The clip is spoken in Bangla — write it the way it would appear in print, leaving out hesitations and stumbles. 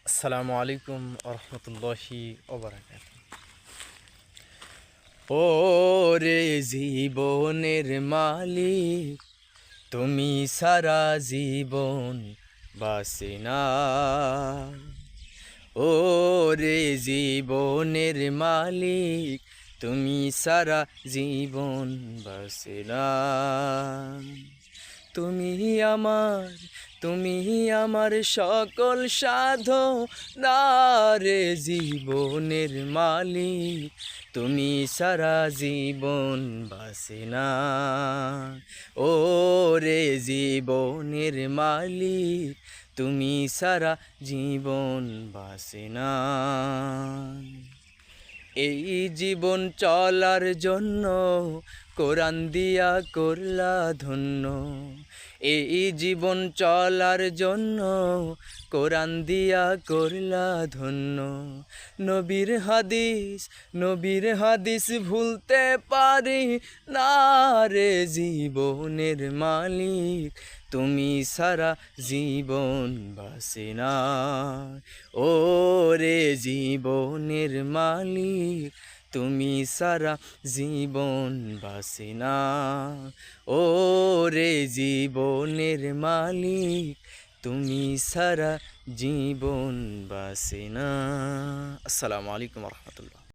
আসসালামু আলাইকুম রহমতুল্লাহি ওবারাকাতুহু। ও রে জীবনের মালিক, তুমি সারা জীবন বাসে না। ও রে জীবনের মালিক, তুমি সারা জীবন বাসে না। তুমি আমার তুমি আমার সকল সাধনা রে জীবনের মালিক, তুমি সারা জীবন বাসে না। ও রে জীবনের মালিক, তুমি সারা জীবন বাসে না। এই জীবন চলার জন্য কোরআন দিয়া করলা ধন্য। এই জীবন চলার জন্য কোরআন দিয়া করলা ধন্য। নবীর হাদিস ভুলতে পারি না রে জীবনের মালিক, তুমি সারা জীবন বাসে না। ও রে জীবনের মালিক, তুমি সারা জীবন বাসে না। ও রে জীবনের মালিক, তুমি সারা জীবন বাসে না। আসসালামু আলাইকুম রহমতুল্লাহ।